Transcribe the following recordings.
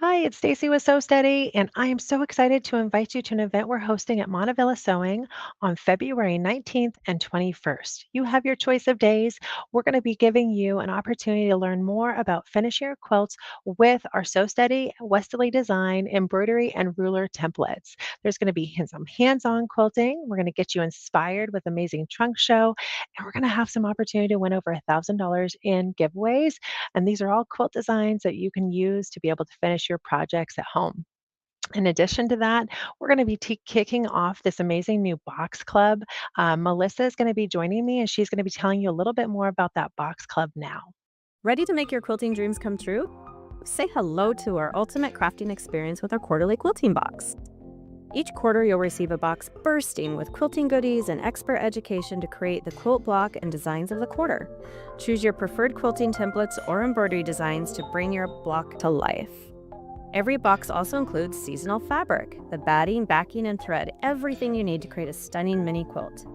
Hi, it's Stacy with Sew Steady, and I am so excited to invite you to an event we're hosting at Montavilla Sewing on February 19th and 21st. You have your choice of days. We're going to be giving you an opportunity to learn more about finishing your quilts with our Sew Steady, Westerly design, embroidery, and ruler templates. There's going to be some hands-on quilting. We're going to get you inspired with amazing trunk show, and we're going to have some opportunity to win over $1,000 in giveaways. And these are all quilt designs that you can use to be able to finish your projects at home. In addition to that, we're going to be kicking off this amazing new box club. Melissa is going to be joining me, and she's going to be telling you a little bit more about that box club now. Ready to make your quilting dreams come true? Say hello to our ultimate crafting experience with our quarterly quilting box. Each quarter, you'll receive a box bursting with quilting goodies and expert education to create the quilt block and designs of the quarter. Choose your preferred quilting templates or embroidery designs to bring your block to life. Every box also includes seasonal fabric, the batting, backing, and thread, everything you need to create a stunning mini quilt.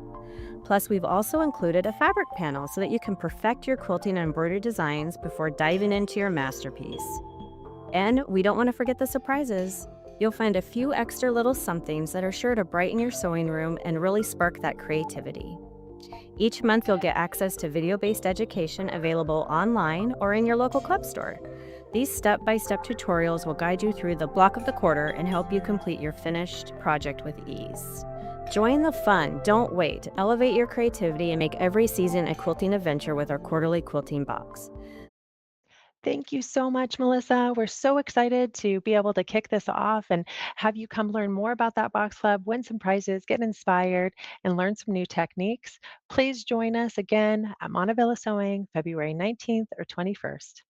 Plus, we've also included a fabric panel so that you can perfect your quilting and embroidery designs before diving into your masterpiece. And we don't want to forget the surprises. You'll find a few extra little somethings that are sure to brighten your sewing room and really spark that creativity. Each month, you'll get access to video-based education available online or in your local club store. These step-by-step tutorials will guide you through the block of the quarter and help you complete your finished project with ease. Join the fun, don't wait. Elevate your creativity and make every season a quilting adventure with our quarterly quilting box. Thank you so much, Melissa. We're so excited to be able to kick this off and have you come learn more about that box club, win some prizes, get inspired, and learn some new techniques. Please join us again at Montavilla Sewing, February 19th or 21st.